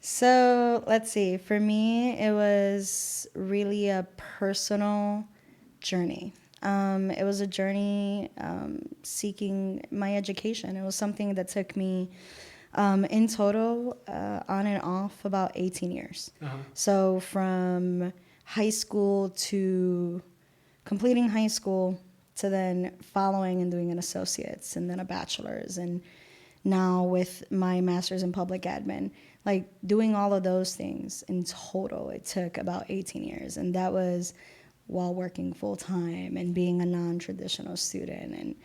So let's see. For me, it was really a personal journey. It was a journey seeking my education. It was something that took me in total on and off about 18 years. Uh-huh. So from high school to completing high school to then following and doing an associate's and then a bachelor's, and now with my master's in public admin, like doing all of those things in total, it took about 18 years. And that was while working full time and being a non-traditional student,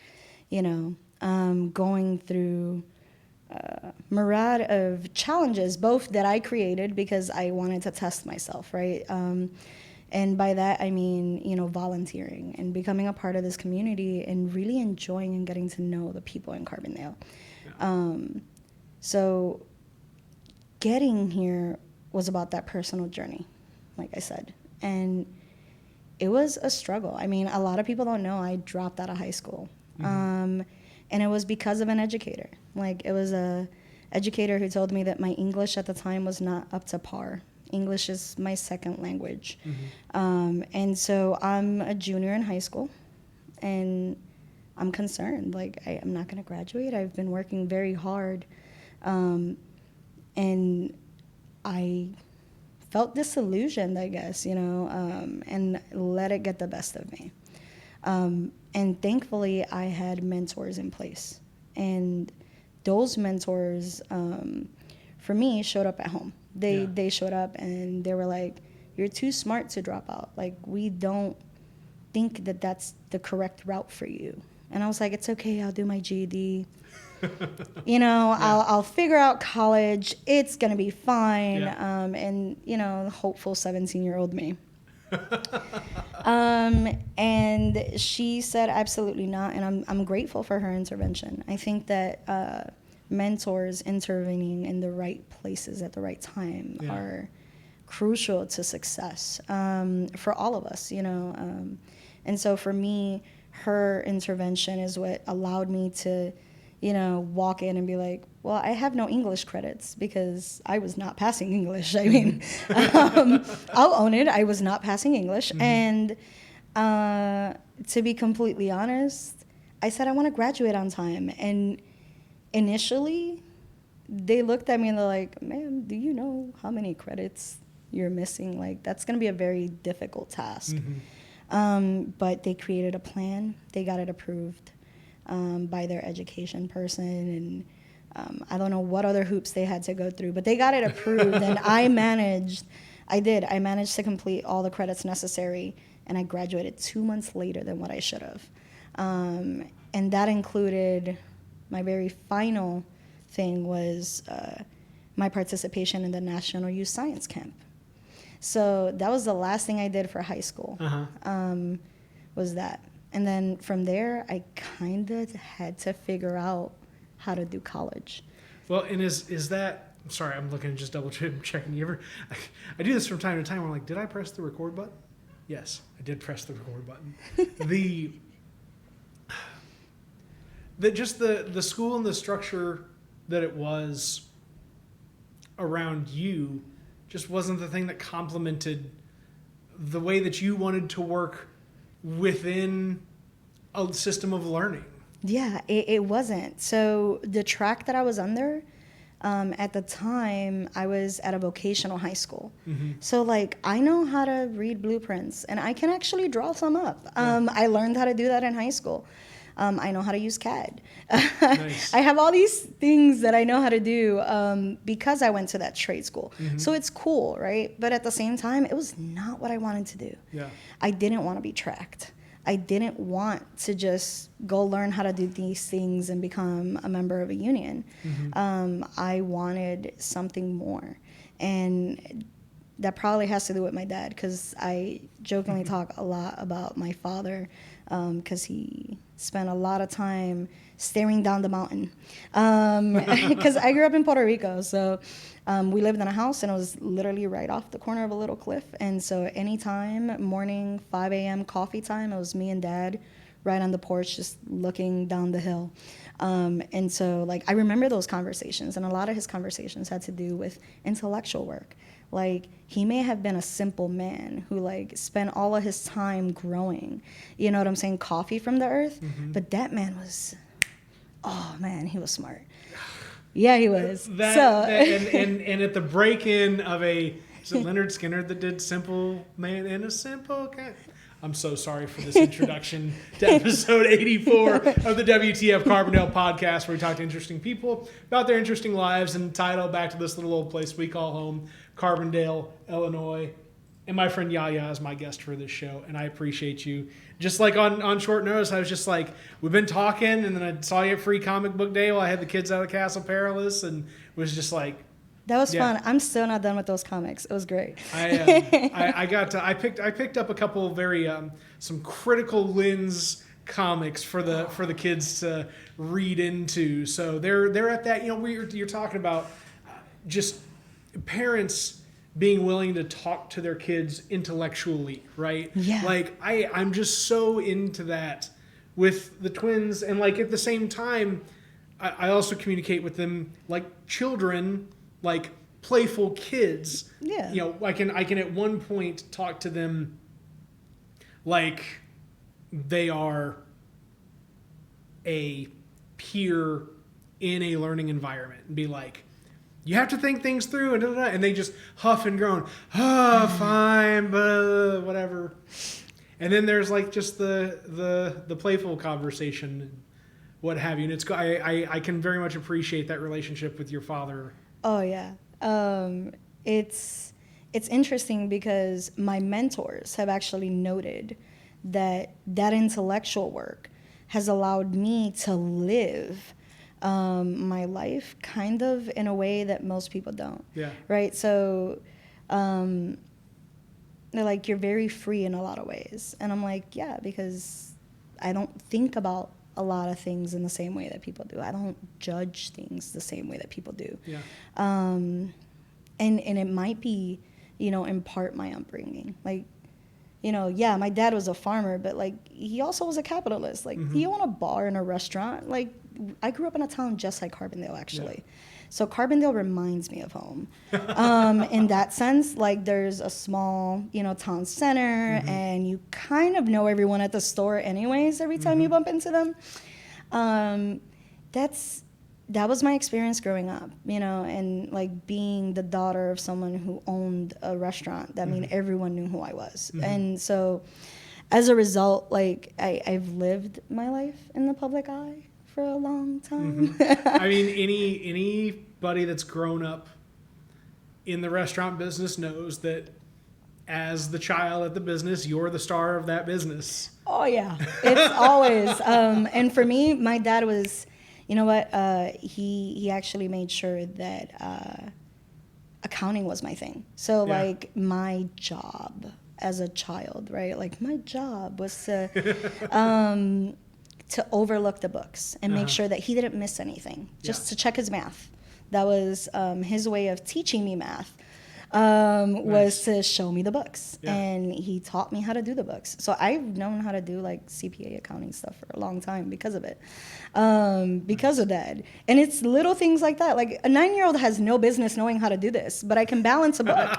and, going through myriad of challenges, both that I created because I wanted to test myself, right? And by that, I mean, volunteering and becoming a part of this community and really enjoying and getting to know the people in Carbondale. Yeah. So getting here was about that personal journey, like I said. And it was a struggle. I mean, a lot of people don't know I dropped out of high school. Mm-hmm. And it was because of an educator. Like, it was a educator who told me that my English at the time was not up to par. English is my second language. Mm-hmm. And so I'm a junior in high school, and I'm concerned. Like, I'm not going to graduate. I've been working very hard. And I felt disillusioned, I guess, and let it get the best of me. And thankfully, I had mentors in place. And those mentors, for me, showed up at home. They showed up and they were like, "You're too smart to drop out. Like, we don't think that that's the correct route for you." And I was like, "It's okay. I'll do my GED. I'll figure out college. It's going to be fine." Yeah. And, hopeful 17-year-old me. And she said absolutely not, and I'm grateful for her intervention. I think that mentors intervening in the right places at the right time are crucial to success for all of us, and so for me, her intervention is what allowed me to walk in and be like, well, I have no English credits because I was not passing English. I mean, I'll own it. I was not passing English. And to be completely honest, I said I want to graduate on time. And initially, they looked at me and they're like, "Ma'am, do you know how many credits you're missing? Like, that's going to be a very difficult task." But they created a plan. They got it approved by their education person, and I don't know what other hoops they had to go through, but they got it approved. And I managed to complete all the credits necessary, and I graduated 2 months later than what I should have. And that included, my very final thing was my participation in the National Youth Science Camp. So that was the last thing I did for high school, was that. And then from there, I kind of had to figure out how to do college. Well, and is that... I'm sorry, I'm looking, just double checking. I do this from time to time. I'm like, did I press the record button? Yes, I did press the record button. the school and the structure that it was around you just wasn't the thing that complemented the way that you wanted to work within a system of learning. Yeah, it wasn't. So the track that I was under, at the time, I was at a vocational high school. So, like, I know how to read blueprints, and I can actually draw some up. I learned how to do that in high school. I know how to use CAD. Nice. I have all these things that I know how to do because I went to that trade school. So it's cool, right? But at the same time, it was not what I wanted to do. Yeah. I didn't want to be tracked. I didn't want to just go learn how to do these things and become a member of a union. I wanted something more. And that probably has to do with my dad, because I jokingly talk a lot about my father, because he spent a lot of time staring down the mountain. Because I grew up in Puerto Rico, so we lived in a house, and it was literally right off the corner of a little cliff. And so anytime, morning, 5 a.m. coffee time, it was me and Dad right on the porch, just looking down the hill. And so, like, I remember those conversations, and a lot of his conversations had to do with intellectual work. Like, he may have been a simple man who, like, spent all of his time growing, you know what I'm saying, coffee from the earth. But that man was, oh, man, he was smart. Yeah, he was. And at the break-in of is it Leonard Skinner that did Simple Man in a Simple Cat? I'm so sorry for this introduction to episode 84 of the WTF Carbondale podcast, where we talk to interesting people about their interesting lives, and title back to this little old place we call home, Carbondale, Illinois. And my friend Yaya is my guest for this show, and I appreciate you. Just like on short notice, I was just like, we've been talking, and then I saw you at Free Comic Book Day while I had the kids out of Castle Perilous, and was just like, that was fun. I'm still not done with those comics. It was great. I picked up a couple of very some Critical Lens comics for the kids to read into. So they're at that, you're talking about just parents being willing to talk to their kids intellectually, right? Yeah. Like I'm just so into that with the twins, and like at the same time, I also communicate with them like children. Like playful kids. Yeah. I can at one point talk to them like they are a peer in a learning environment, and be like, you have to think things through, and they just huff and groan, fine, but whatever. And then there's like just the playful conversation, what have you. And I can very much appreciate that relationship with your father. Oh yeah, it's interesting because my mentors have actually noted that intellectual work has allowed me to live my life kind of in a way that most people don't. Yeah. Right. So they're like, you're very free in a lot of ways, and I'm like, yeah, because I don't think about a lot of things in the same way that people do. I don't judge things the same way that people do. Yeah. And it might be, in part my upbringing. Like, yeah, my dad was a farmer, but like he also was a capitalist. Like he owned a bar and a restaurant. Like I grew up in a town just like Carbondale, actually. Yeah. So Carbondale reminds me of home. In that sense, like there's a small, town center, and you kind of know everyone at the store anyways every time you bump into them. That was my experience growing up, and like being the daughter of someone who owned a restaurant. That mean everyone knew who I was. And so as a result, like I've lived my life in the public eye for a long time. I mean, anybody that's grown up in the restaurant business knows that as the child at the business, you're the star of that business. Oh yeah, it's always. And for me, my dad was, he actually made sure that accounting was my thing. So like my job as a child, right? Like my job was to overlook the books and make sure that he didn't miss anything, just to check his math. That was his way of teaching me math, was to show me the books. Yeah. And he taught me how to do the books. So I've known how to do like CPA accounting stuff for a long time because of it, because of that. And it's little things like that. Like a 9-year-old has no business knowing how to do this, but I can balance a book.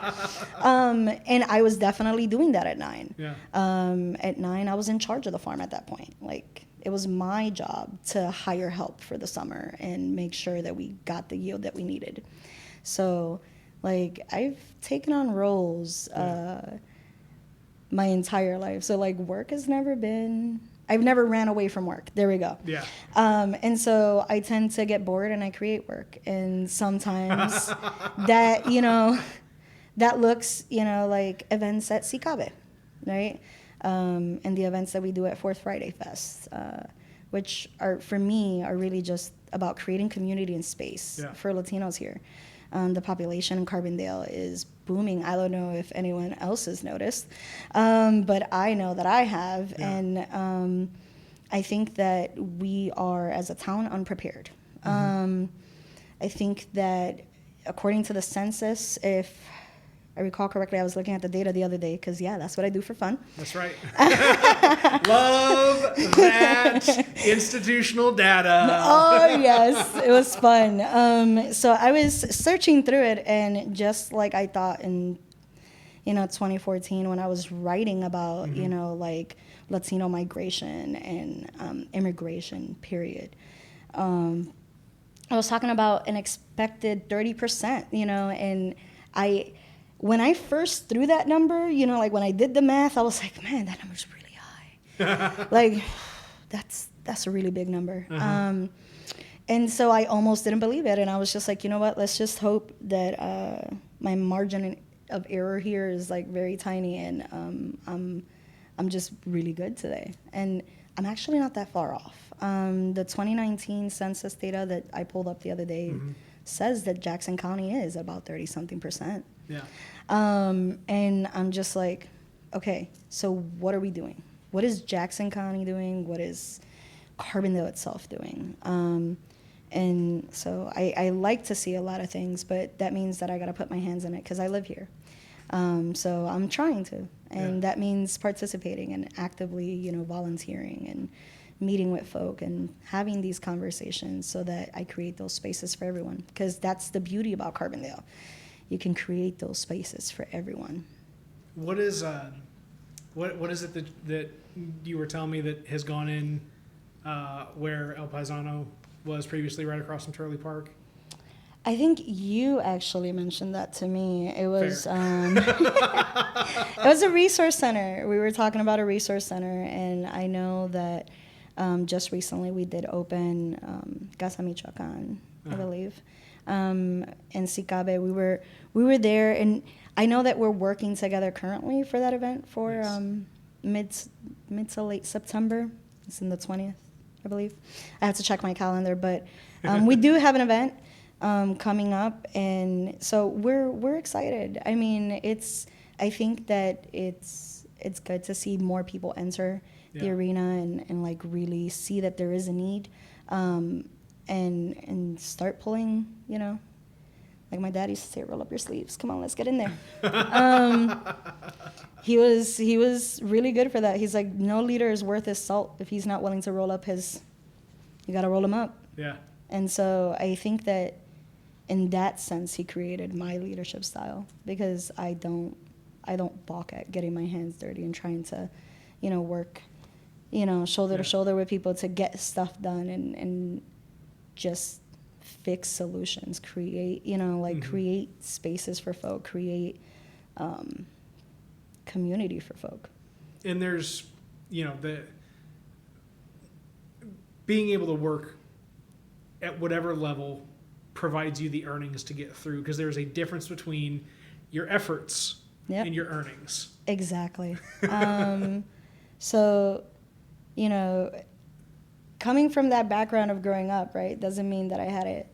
And I was definitely doing that at 9. Yeah. At 9, I was in charge of the farm at that point. Like, it was my job to hire help for the summer and make sure that we got the yield that we needed. So, like, I've taken on roles my entire life. So, like, work has never been... I've never ran away from work. There we go. Yeah. And so I tend to get bored and I create work. And sometimes that, that looks, like events at Sicabe, right? And the events that we do at Fourth Friday Fest, which are, for me, are really just about creating community and space for Latinos here. The population in Carbondale is booming. I don't know if anyone else has noticed, but I know that I have. Yeah. And I think that we are, as a town, unprepared. I think that according to the census, if I recall correctly, I was looking at the data the other day because, yeah, that's what I do for fun. That's right. Love that institutional data. Oh, yes. It was fun. So I was searching through it, and just like I thought in, 2014 when I was writing about, like Latino migration and immigration, period. I was talking about an expected 30%, and when I first threw that number, like when I did the math, I was like, man, that number's really high. Like, that's a really big number. And so I almost didn't believe it. And I was just like, you know what, let's just hope that my margin of error here is like very tiny, and I'm just really good today. And I'm actually not that far off. The 2019 census data that I pulled up the other day says that Jackson County is about 30-something%. Yeah. And I'm just like, okay, so what are we doing? What is Jackson County doing? What is Carbondale itself doing? And so I like to see a lot of things, but that means that I got to put my hands in it because I live here. So I'm trying to, and that means participating and actively, volunteering and meeting with folk and having these conversations so that I create those spaces for everyone, because that's the beauty about Carbondale. You can create those spaces for everyone. What is what is it that you were telling me that has gone in where El Paisano was previously, right across from Turley Park? I think you actually mentioned that to me. It was it was a resource center. We were talking about a resource center, and I know that just recently we did open Casa Michoacan, I believe. And Sicabe, we were there, and I know that we're working together currently for that event for mid to late September. It's in the 20th, I believe. I have to check my calendar, but we do have an event coming up, and so we're excited. I mean, I think that it's good to see more people enter the arena and like really see that there is a need. And start pulling, like my dad used to say, roll up your sleeves. Come on, let's get in there. He was really good for that. He's like, no leader is worth his salt if he's not willing to roll up you got to roll him up. Yeah. And so I think that in that sense, he created my leadership style, because I don't balk at getting my hands dirty and trying to, work, shoulder to shoulder with people to get stuff done and just fix solutions, create, create spaces for folk, create community for folk. And there's, the being able to work at whatever level provides you the earnings to get through, because there's a difference between your efforts and your earnings. Exactly. So, coming from that background of growing up, right, doesn't mean that I had it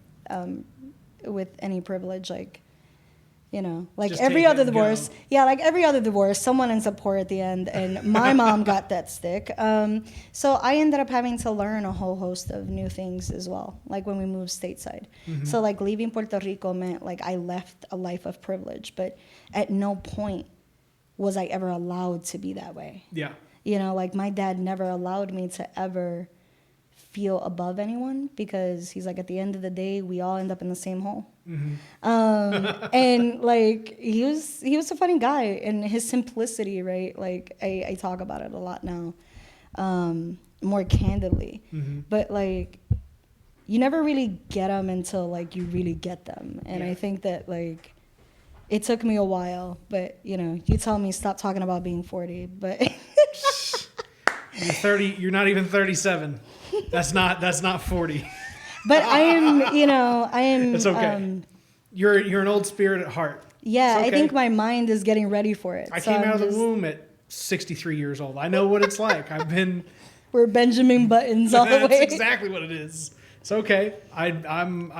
with any privilege, like Just every take other it and divorce. go. Yeah, like every other divorce, someone ends up poor at the end, and my mom got that stick. So I ended up having to learn a whole host of new things as well, like when we moved stateside. So like leaving Puerto Rico meant like I left a life of privilege, but at no point was I ever allowed to be that way. Yeah. Like my dad never allowed me to ever feel above anyone, because he's like, at the end of the day, we all end up in the same hole. And like he was a funny guy, and his simplicity, right? Like I talk about it a lot now, more candidly. But like you never really get them until like you really get them. And I think that like it took me a while, but you tell me stop talking about being 40, but You're 30. You're not even 37. That's not 40. But I am. It's okay. You're an old spirit at heart. Yeah, okay. I think my mind is getting ready for it. I came out of the womb at 63 years old. I know what it's like. We're Benjamin Buttons all the way. That's exactly what it is. It's okay. I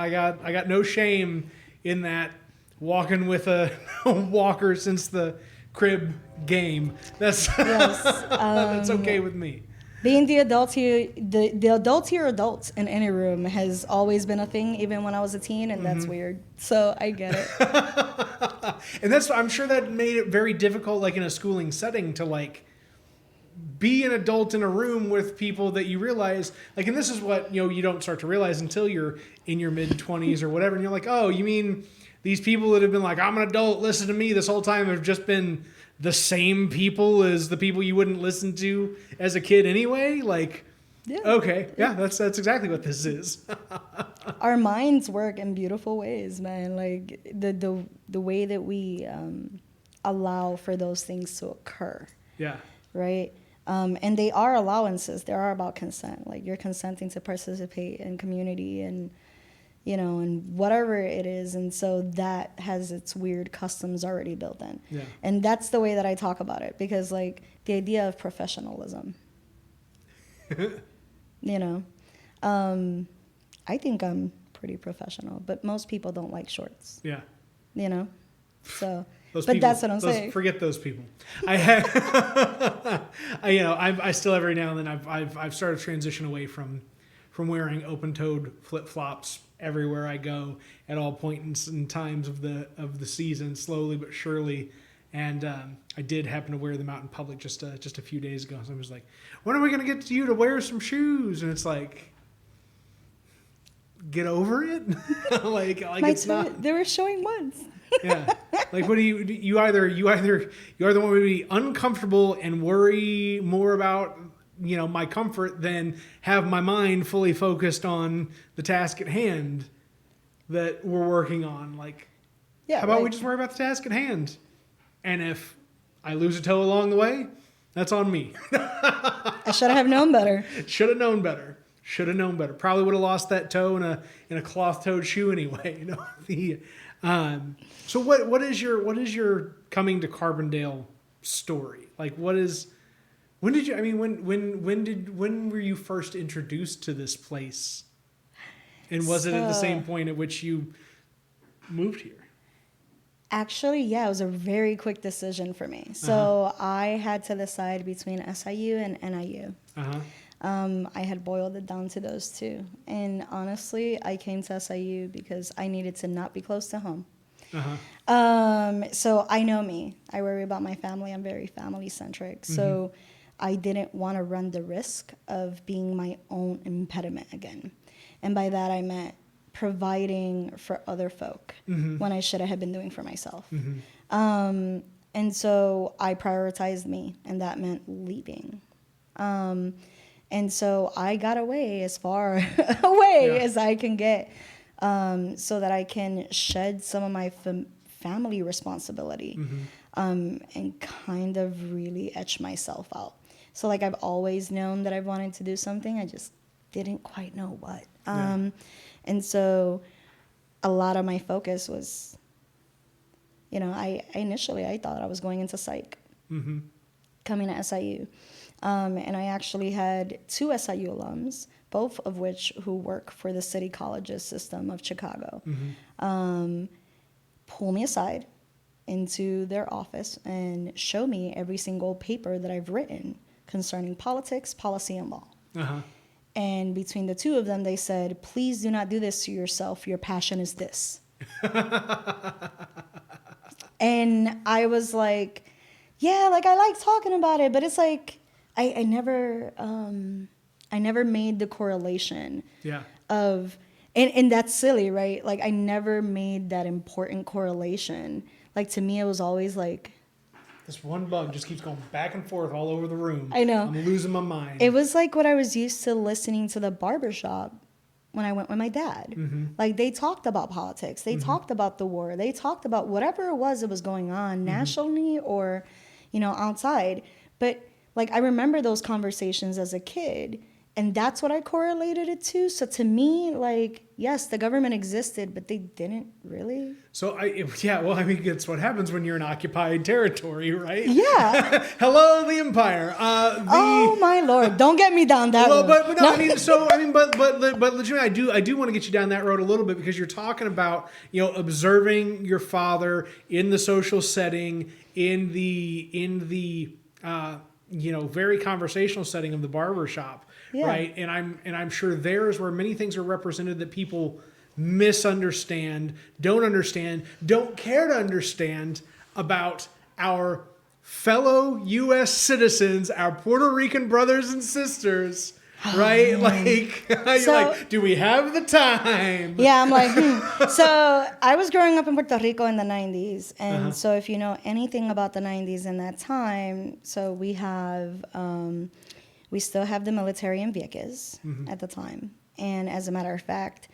got no shame in that, walking with a walker since the crib game. That's that's okay with me. Being the adult here, the adultier adults in any room has always been a thing, even when I was a teen, and that's weird. So I get it. And I'm sure that made it very difficult, like in a schooling setting, to like be an adult in a room with people that you realize, like, and this is what, you don't start to realize until you're in your mid 20s or whatever. And you're like, oh, you mean these people that have been like, I'm an adult, listen to me this whole time, have just been the same people as the people you wouldn't listen to as a kid anyway? Like, yeah. Okay. Yeah, that's exactly what this is. Our minds work in beautiful ways, man. Like the way that we allow for those things to occur. Yeah. Right? And they are allowances. They are about consent. Like, you're consenting to participate in community and, and whatever it is. And so that has its weird customs already built in. Yeah. And that's the way that I talk about it, because, like, the idea of professionalism, I think I'm pretty professional, but most people don't like shorts. Yeah. So... Those but people, that's what I'm saying. Forget those people. I have, I still every now and then I've started to transition away from wearing open-toed flip-flops everywhere I go at all points in times of the season, slowly but surely. And I did happen to wear them out in public just a few days ago. So I was like, when are we going to get you to wear some shoes? And it's like, get over it. like it's not. They were showing once. Yeah. Like, what do you either want me to be uncomfortable and worry more about, my comfort than have my mind fully focused on the task at hand that we're working on. Like, how about we just worry about the task at hand? And if I lose a toe along the way, that's on me. I should have known better. Should have known better. Probably would have lost that toe in a cloth-toed shoe anyway. So what is your coming to Carbondale story? Like, when were you first introduced to this place? And was it at the same point at which you moved here? Actually, yeah, it was a very quick decision for me. So I had to decide between SIU and NIU. I had boiled it down to those two. And honestly, I came to SIU because I needed to not be close to home. So I know me. I worry about my family. I'm very family-centric. So I didn't want to run the risk of being my own impediment again. And by that, I meant providing for other folk when I should have been doing for myself. And so I prioritized me, and that meant leaving. And so I got away as far away as I can get, so that I can shed some of my family responsibility, and kind of really etch myself out. So, like, I've always known that I wanted to do something. I just didn't quite know what. And so a lot of my focus was, I initially thought I was going into psych, coming to SIU. And I actually had 2 SIU alums, both of which who work for the city colleges system of Chicago, pull me aside into their office and show me every single paper that I've written concerning politics, policy, and law. And between the two of them, they said, please do not do this to yourself. Your passion is this. And I was like, yeah, like, I like talking about it, but it's like, I never made the correlation of, and that's silly, right? Like, I never made that important correlation. Like, to me, it was always like, this one bug just keeps going back and forth all over the room. I know. I'm losing my mind. It was like what I was used to listening to the barbershop when I went with my dad. Like, they talked about politics. They talked about the war. They talked about whatever it was that was going on nationally or, outside. But, like, I remember those conversations as a kid, and that's what I correlated it to. So to me, like, yes, the government existed, but they didn't really. So it's what happens when you're in occupied territory, right? Yeah. Hello, the empire. Oh my Lord! Don't get me down that road. But no, but legitimately, I do want to get you down that road a little bit, because you're talking about observing your father in the social setting, in the very conversational setting of the barber shop. Yeah. Right. And I'm sure there is where many things are represented that people misunderstand, don't care to understand about our fellow U.S. citizens, our Puerto Rican brothers and sisters, right? You're like, do we have the time? Yeah, I'm like, So I was growing up in Puerto Rico in the 90s. And so if you know anything about the 90s and that time, so we have, we still have the military in Vieques at the time. And as a matter of fact,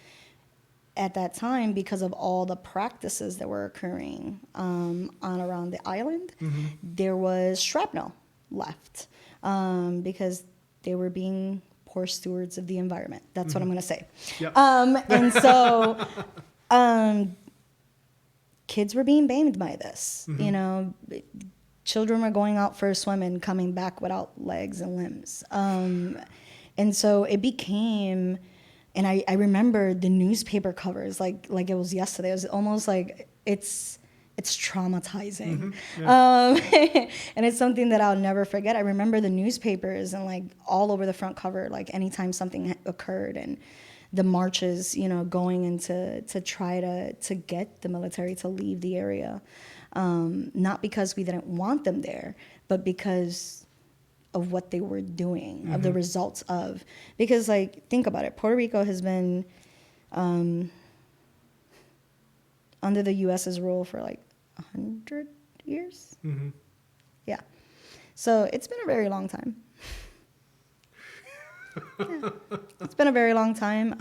at that time, because of all the practices that were occurring on around the island, there was shrapnel left because they were being poor stewards of the environment. That's what I'm going to say. Yep. And so kids were being maimed by this. You know, children were going out for a swim and coming back without legs and limbs. And so it became... And I remember the newspaper covers like it was yesterday. It was almost like it's traumatizing. And it's something that I'll never forget. I remember the newspapers and like all over the front cover, like anytime something occurred, and the marches, you know, going into to try to get the military to leave the area. Not because we didn't want them there, but because of what they were doing, of the results of. Because, like, think about it. Puerto Rico has been under the U.S.'s rule for, like, 100 years? Yeah. So it's been a very long time. Yeah. It's been a very long time.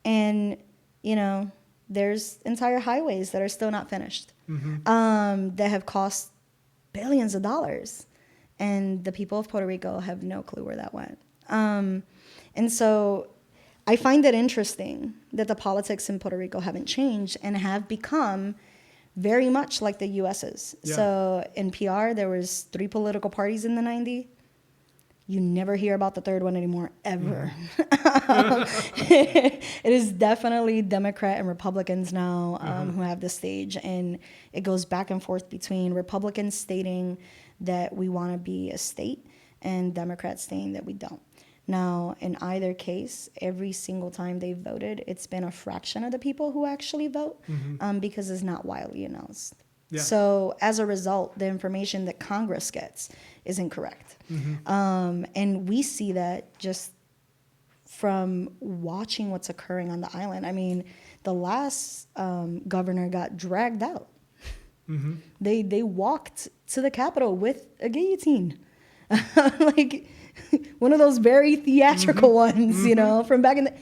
And, you know, there's entire highways that are still not finished that have cost billions of dollars. And the people of Puerto Rico have no clue where that went. And so I find it interesting that the politics in Puerto Rico haven't changed and have become very much like the U.S.'s. Yeah. So in PR, there was 3 political parties in the 90s. You never hear about the third one anymore, ever. It is definitely Democrat and Republicans now who have the stage. And it goes back and forth between Republicans stating that we want to be a state and Democrats saying that we don't. Now, in either case, every single time they've voted, it's been a fraction of the people who actually vote because it's not widely announced. Yeah. So as a result, the information that Congress gets is incorrect. And we see that just from watching what's occurring on the island. I mean, the last governor got dragged out. They walked to the Capitol with a guillotine. Like one of those very theatrical ones, you know, from back in the...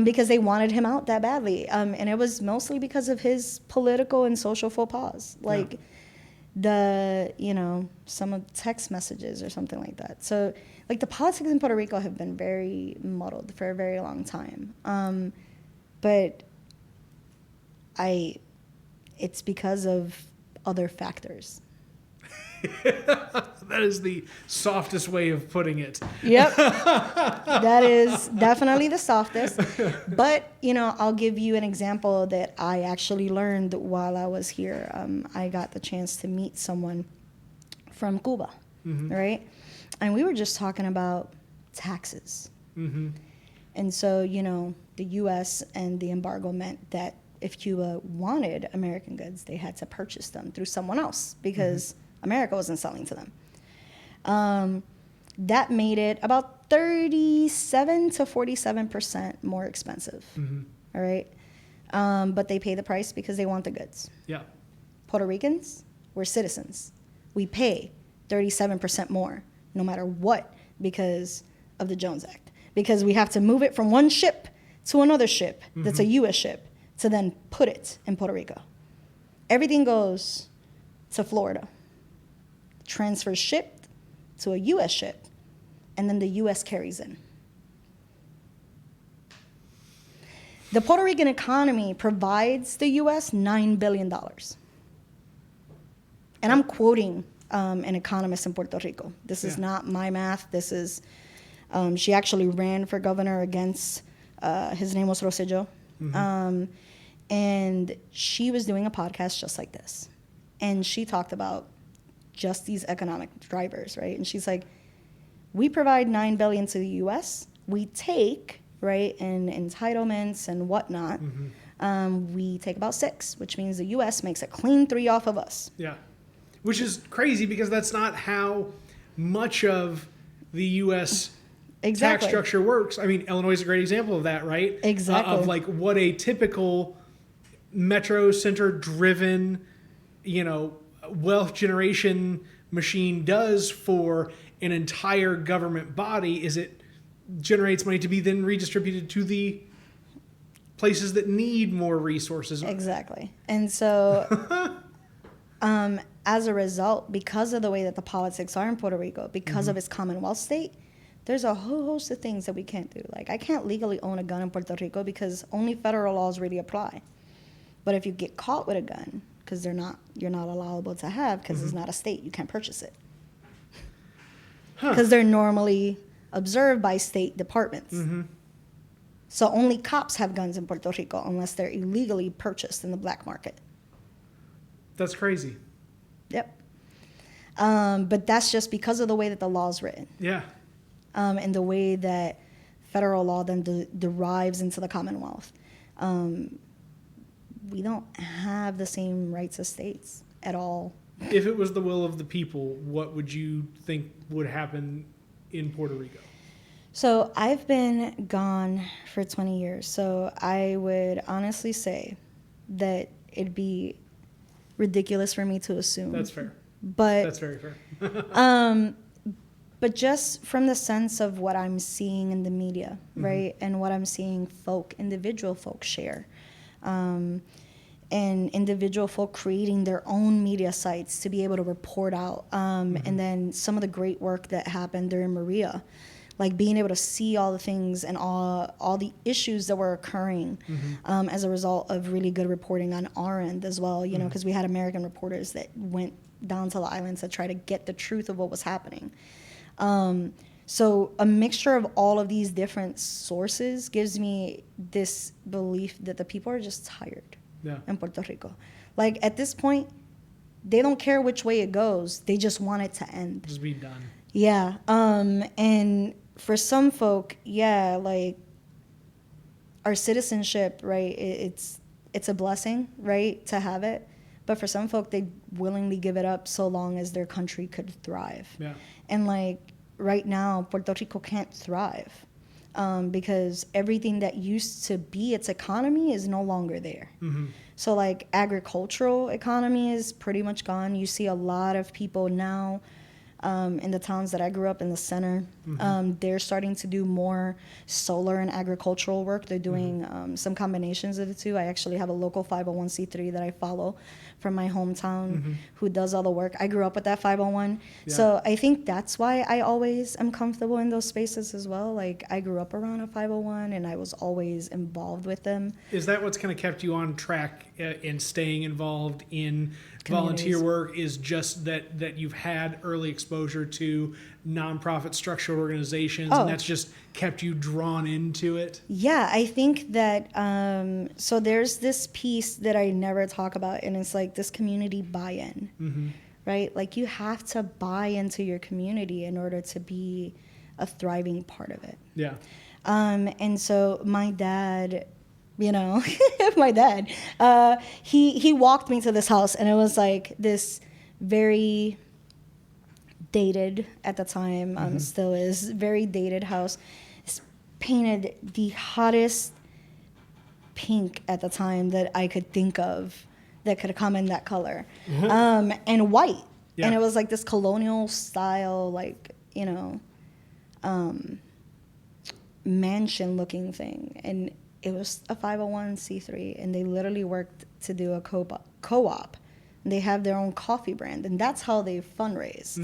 because they wanted him out that badly. And it was mostly because of his political and social faux pas. Like some of the text messages or something like that. So like the politics in Puerto Rico have been very muddled for a very long time. But it's because of other factors. That is the softest way of putting it. Yep. That is definitely the softest. But, you know, I'll give you an example that I actually learned while I was here. I got the chance to meet someone from Cuba, right? And we were just talking about taxes. And so, you know, the U.S. and the embargo meant that if Cuba wanted American goods, they had to purchase them through someone else because America wasn't selling to them. That made it about 37 to 47% more expensive. All right. But they pay the price because they want the goods. Yeah. Puerto Ricans, we're citizens. We pay 37% more no matter what because of the Jones Act. Because we have to move it from one ship to another ship that's a U.S. ship to then put it in Puerto Rico. Everything goes to Florida. Transfers shipped to a U.S. ship, and then the U.S. carries in. The Puerto Rican economy provides the U.S. $9 billion. And I'm quoting an economist in Puerto Rico. This is not my math. This is, she actually ran for governor against, his name was Rosselló. And she was doing a podcast just like this. And she talked about just these economic drivers, right? And she's like, we provide $9 billion to the U.S. We take right, and entitlements and whatnot, we take about 6, which means the U.S. makes a clean 3 off of us. Yeah. Which is crazy because that's not how much of the U.S. tax structure works. I mean, Illinois is a great example of that, right? Exactly. Of like what a typical metro center driven, wealth generation machine does for an entire government body is it generates money to be then redistributed to the places that need more resources. Exactly. And so as a result, because of the way that the politics are in Puerto Rico, because of its Commonwealth state, there's a whole host of things that we can't do. Like, I can't legally own a gun in Puerto Rico because only federal laws really apply. But if you get caught with a gun, because you're not allowable to have, because it's not a state, you can't purchase it. Because they're normally observed by state departments. So only cops have guns in Puerto Rico unless they're illegally purchased in the black market. That's crazy. Yep. But that's just because of the way that the law is written. Yeah. And the way that federal law then derives into the Commonwealth. We don't have the same rights as states at all. If it was the will of the people, what would you think would happen in Puerto Rico? So I've been gone for 20 years. So I would honestly say that it'd be ridiculous for me to assume. That's fair. But that's very fair. But just from the sense of what I'm seeing in the media, right, and what I'm seeing individual folks share, and individual folk creating their own media sites to be able to report out, and then some of the great work that happened during Maria, like being able to see all the things and all the issues that were occurring as a result of really good reporting on our end as well, because we had American reporters that went down to the islands to try to get the truth of what was happening. So a mixture of all of these different sources gives me this belief that the people are just tired in Puerto Rico. Like, at this point, they don't care which way it goes. They just want it to end. Just be done. Yeah. And for some folk, like, our citizenship, right, it's a blessing, right, to have it. But for some folk, they willingly give it up so long as their country could thrive. Yeah. And, like, right now, Puerto Rico can't thrive because everything that used to be its economy is no longer there. So, like, agricultural economy is pretty much gone. You see a lot of people now in the towns that I grew up in the center. They're starting to do more solar and agricultural work. They're doing some combinations of the two. I actually have a local 501c3 that I follow from my hometown who does all the work. I grew up with that 501. Yeah. So I think that's why I always am comfortable in those spaces as well. Like, I grew up around a 501 and I was always involved with them. Is that what's kind of kept you on track in staying involved in volunteer work, is just that you've had early exposure to nonprofit structured organizations, and that's just kept you drawn into it? Yeah, I think that, so there's this piece that I never talk about, and it's like this community buy-in, right? Like, you have to buy into your community in order to be a thriving part of it. Yeah. And so my dad... my dad, he walked me to this house, and it was like this very dated at the time, still is, very dated house. It's painted the hottest pink at the time that I could think of that could come in that color, and white. Yeah. And it was like this colonial style, like, mansion looking thing. And it was a 501c3, and they literally worked to do a co-op. They have their own coffee brand, and that's how they fundraise,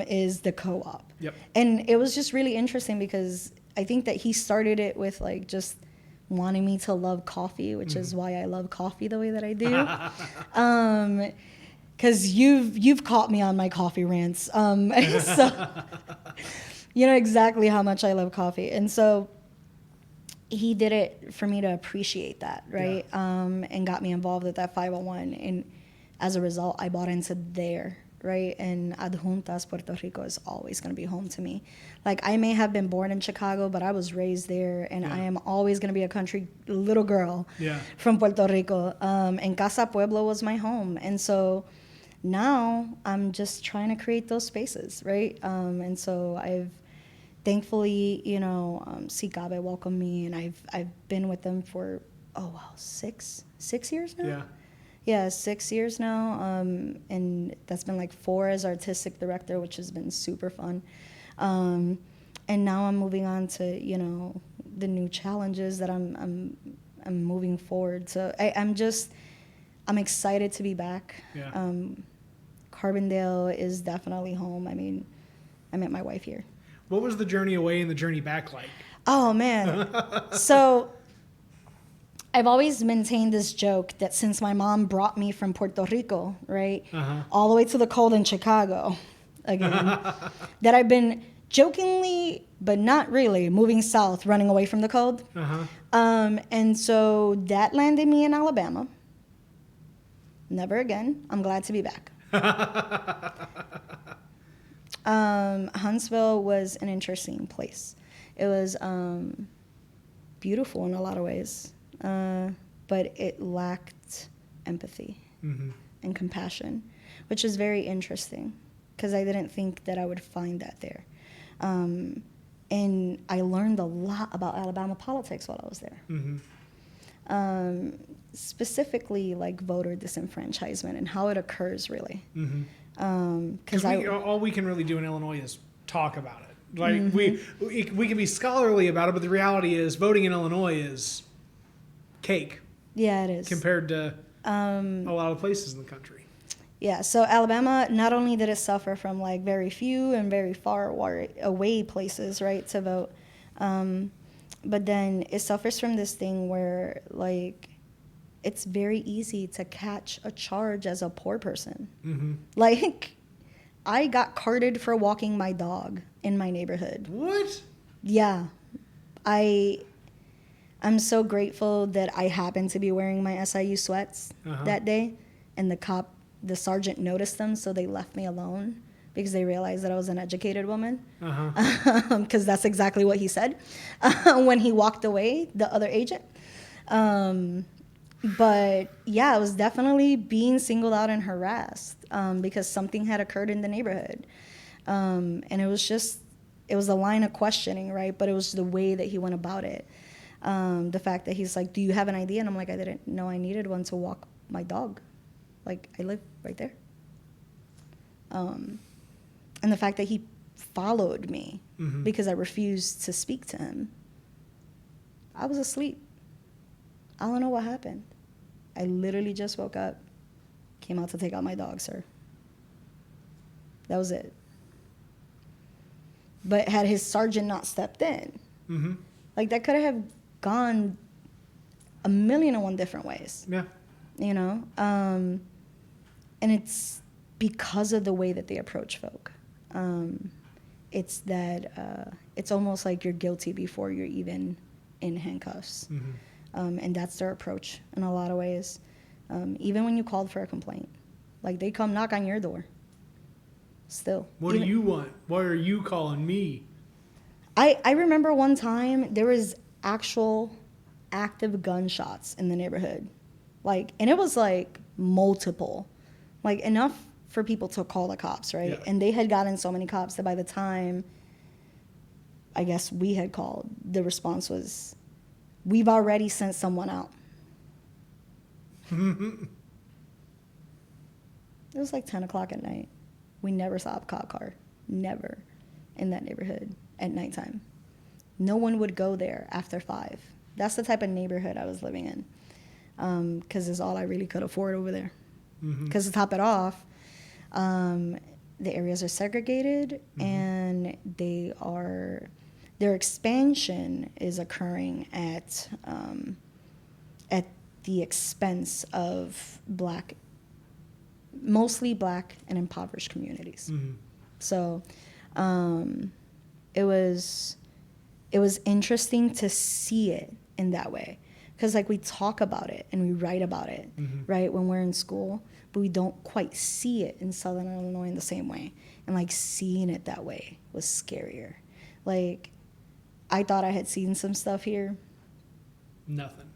is the co-op. Yep. And it was just really interesting because I think that he started it with, like, just wanting me to love coffee, which is why I love coffee the way that I do. Because you've caught me on my coffee rants. So you know exactly how much I love coffee. And so he did it for me to appreciate that, right? Yeah. And got me involved with that 501. And as a result, I bought into their right? And Adjuntas, Puerto Rico is always going to be home to me. Like, I may have been born in Chicago, but I was raised there, and I am always going to be a country little girl from Puerto Rico. And Casa Pueblo was my home. And so now I'm just trying to create those spaces, right? And so I've thankfully, Sicabe welcomed me, and I've been with them for, 6 years now? Yeah, 6 years now, and that's been like 4 as artistic director, which has been super fun. And now I'm moving on to the new challenges that I'm moving forward. So I'm excited to be back. Carbondale is definitely home. I mean, I met my wife here. What was the journey away and the journey back like? Oh man, so I've always maintained this joke that since my mom brought me from Puerto Rico, right, all the way to the cold in Chicago, again, that I've been jokingly, but not really, moving south, running away from the cold. And so that landed me in Alabama. Never again. I'm glad to be back. Huntsville was an interesting place. It was beautiful in a lot of ways. But it lacked empathy and compassion, which is very interesting because I didn't think that I would find that there. And I learned a lot about Alabama politics while I was there. Specifically, like voter disenfranchisement and how it occurs, really. Because all we can really do in Illinois is talk about it. Like we can be scholarly about it, but the reality is voting in Illinois is cake. Yeah, it is. Compared to a lot of places in the country. Yeah, so Alabama, not only did it suffer from like very few and very far away places, right, to vote, but then it suffers from this thing where like it's very easy to catch a charge as a poor person. Like, I got carded for walking my dog in my neighborhood. What? Yeah. I'm so grateful that I happened to be wearing my SIU sweats that day, and the sergeant noticed them, so they left me alone because they realized that I was an educated woman. Because that's exactly what he said when he walked away, the other agent. But yeah, I was definitely being singled out and harassed because something had occurred in the neighborhood. And it was a line of questioning, right? But it was the way that he went about it. The fact that he's like, do you have an ID? And I'm like, I didn't know I needed one to walk my dog. Like, I live right there. And the fact that he followed me because I refused to speak to him. I was asleep. I don't know what happened. I literally just woke up, came out to take out my dog, sir. That was it. But had his sergeant not stepped in, like that could have gone a million and one different ways. Yeah. And it's because of the way that they approach folk. It's that it's almost like you're guilty before you're even in handcuffs. And that's their approach in a lot of ways. Even when you called for a complaint, like they come knock on your door. Still. What do you want? Why are you calling me? I remember one time there was actual active gunshots in the neighborhood. Like, and it was like multiple, like enough for people to call the cops, right? Yeah. And they had gotten so many cops that by the time I guess we had called, the response was, we've already sent someone out. It was like 10 o'clock at night. We never saw a cop car. Never. In that neighborhood at nighttime. No one would go there after 5. That's the type of neighborhood I was living in. Because it's all I really could afford over there. Because to top it off, the areas are segregated and their expansion is occurring at the expense of mostly black and impoverished communities. So it was interesting to see it in that way Because like we talk about it and we write about it, right, when we're in school, but we don't quite see it in Southern Illinois in the same way. And like seeing it that way was scarier. Like I thought I had seen some stuff here. Nothing.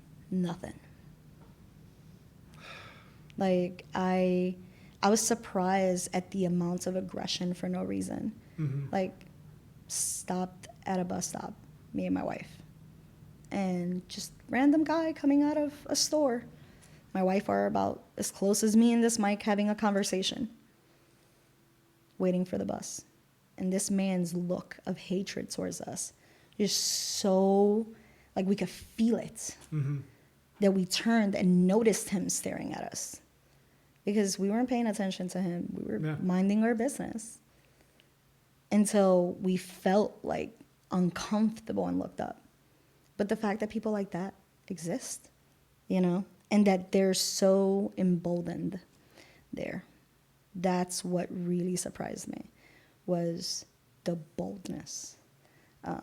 Like I was surprised at the amount of aggression for no reason. Like stopped at a bus stop, me and my wife, and just random guy coming out of a store. My wife are about as close as me and this mic having a conversation, waiting for the bus. And this man's look of hatred towards us is so, like we could feel it, that we turned and noticed him staring at us. Because we weren't paying attention to him. We were minding our business. Until we felt like uncomfortable and looked up. But the fact that people like that exist, you know, and that they're so emboldened there, that's what really surprised me, was the boldness. I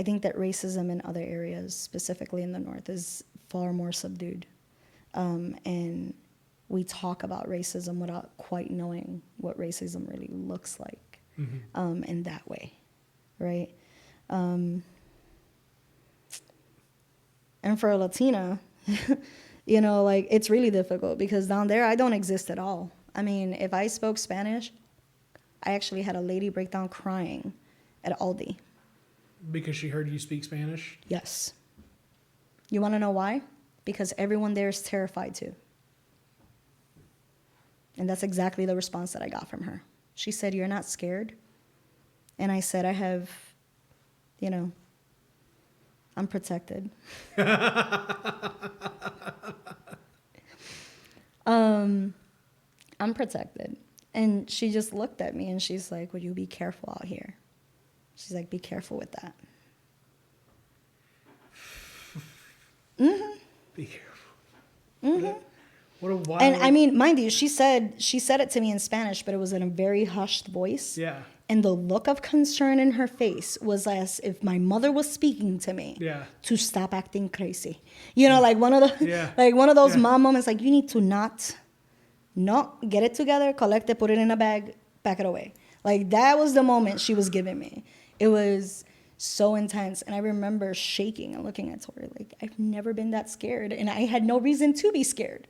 think that racism in other areas, specifically in the North, is far more subdued. And we talk about racism without quite knowing what racism really looks like in that way, right? And for a Latina, you know, like it's really difficult because down there I don't exist at all. I mean, if I spoke Spanish, I actually had a lady break down crying at Aldi. Because she heard you speak Spanish? Yes. You want to know why? Because everyone there is terrified too. And that's exactly the response that I got from her. She said, "You're not scared?" And I said, "I have, you know, I'm protected." I'm protected. And she just looked at me and she's like, "Would you be careful out here?" She's like, "Be careful with that." Be careful. What a wild... And I mean, mind you, she said it to me in Spanish, but it was in a very hushed voice. Yeah. And the look of concern in her face was as if my mother was speaking to me to stop acting crazy. You know, like one of those mom moments, like you need to not get it together, collect it, put it in a bag, pack it away. Like that was the moment she was giving me. It was so intense. And I remember shaking and looking at her like, I've never been that scared. And I had no reason to be scared.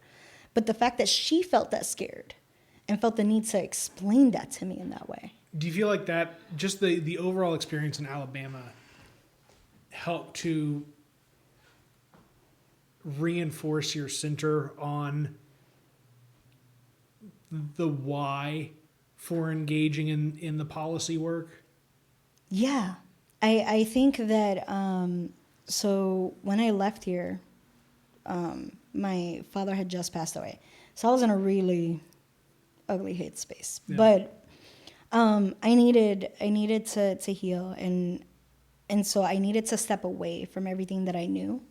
But the fact that she felt that scared and felt the need to explain that to me in that way. Do you feel like that, just the overall experience in Alabama, helped to reinforce your center on the why for engaging in the policy work? Yeah. I think that, so when I left here, my father had just passed away. So I was in a really ugly hate space. Yeah. But I needed to heal, and so I needed to step away from everything that I knew,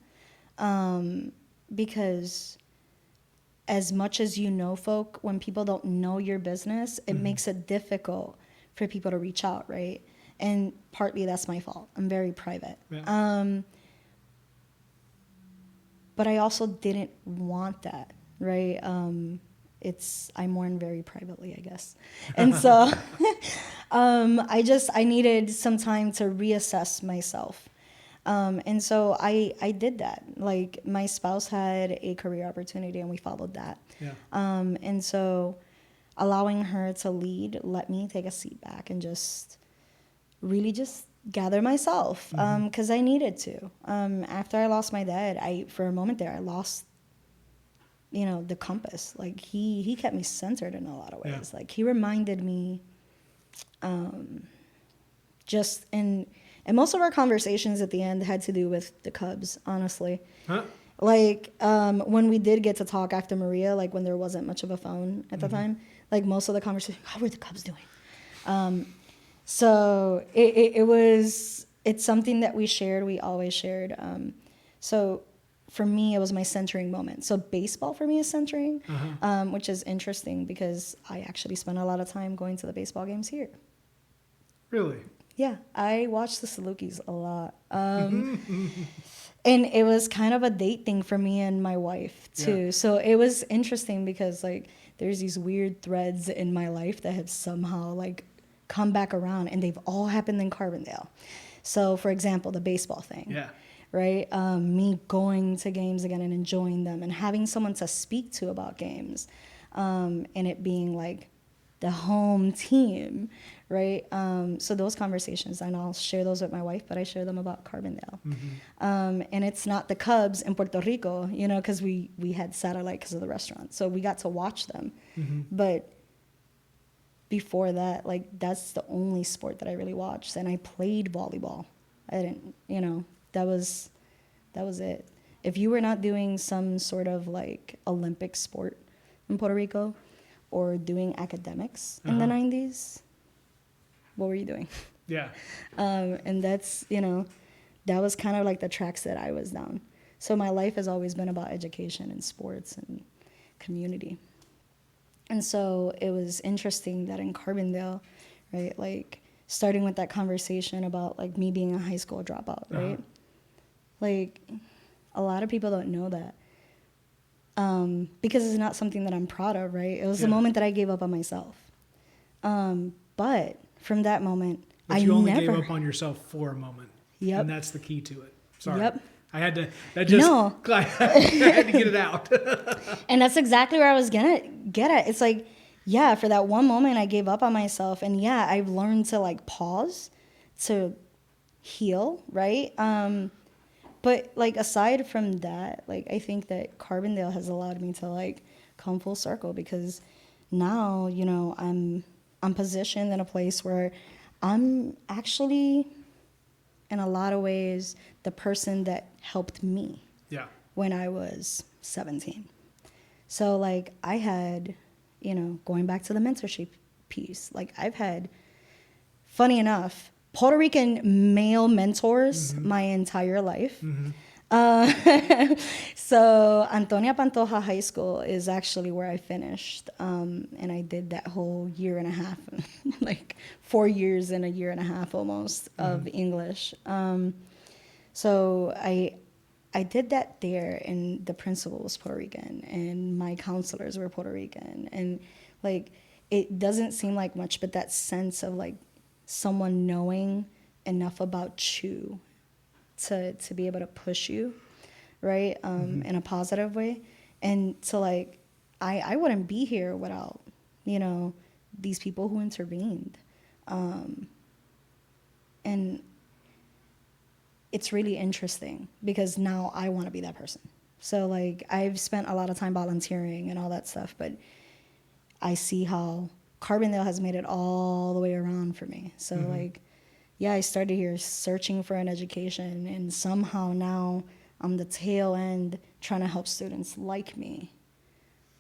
because as much as you know folk, when people don't know your business, it makes it difficult for people to reach out, right? And partly that's my fault. I'm very private. Yeah. But I also didn't want that, right? I mourn very privately, I guess. And so I needed some time to reassess myself. And so I did that. Like my spouse had a career opportunity and we followed that. Yeah. And so allowing her to lead let me take a seat back and just really just gather myself, because I needed to. After I lost my dad, for a moment there, I lost, the compass. Like he kept me centered in a lot of ways. Yeah. Like he reminded me, and most of our conversations at the end had to do with the Cubs, honestly. Huh? Like when we did get to talk after Maria, like when there wasn't much of a phone at the time, like most of the conversation, how were the Cubs doing? So it's something that we shared. We always shared. So for me, it was my centering moment. So baseball for me is centering, which is interesting because I actually spent a lot of time going to the baseball games here. Really? Yeah, I watched the Salukis a lot. And it was kind of a date thing for me and my wife too. Yeah. So it was interesting because like there's these weird threads in my life that have somehow like come back around, and they've all happened in Carbondale. So for example, the baseball thing. Yeah. Right? Me going to games again and enjoying them and having someone to speak to about games, and it being like the home team, right? So those conversations, and I'll share those with my wife, but I share them about Carbondale. And it's not the Cubs in Puerto Rico, you know, because we had satellite because of the restaurant. So we got to watch them. But before that, like, that's the only sport that I really watched. And I played volleyball. I didn't, you know, that was it. If you were not doing some sort of like Olympic sport in Puerto Rico or doing academics in the 90s, what were you doing? Yeah. And that's, you know, that was kind of like the tracks that I was down. So my life has always been about education and sports and community. And so it was interesting that in Carbondale, right, like starting with that conversation about like me being a high school dropout, right? Like a lot of people don't know that. Because it's not something that I'm proud of, right? It was the moment that I gave up on myself. But from that moment, But you only gave up on yourself for a moment. Yep. And that's the key to it. Sorry. Yep. I had to, that just, No. I had to get it out. And that's exactly where I was gonna get at. It's like, yeah, for that one moment I gave up on myself. And yeah, I've learned to like pause, to heal, right? But like aside from that, like I think that Carbondale has allowed me to like come full circle, because now, you know, I'm positioned in a place where I'm actually in a lot of ways the person that helped me when I was 17. So like I had, you know, going back to the mentorship piece, like I've had, funny enough, Puerto Rican male mentors my entire life. So Antonia Pantoja High School is actually where I finished. And I did that whole year and a half, like 4 years and a year and a half almost of English. So I did that there, and the principal was Puerto Rican, and my counselors were Puerto Rican. And like, it doesn't seem like much, but that sense of like someone knowing enough about you to be able to push you, right, in a positive way. And to like, I wouldn't be here without, you know, these people who intervened. And it's really interesting because now I want to be that person. So like I've spent a lot of time volunteering and all that stuff, but I see how Carbondale has made it all the way around for me. So like, yeah, I started here searching for an education, and somehow now I'm the tail end trying to help students like me,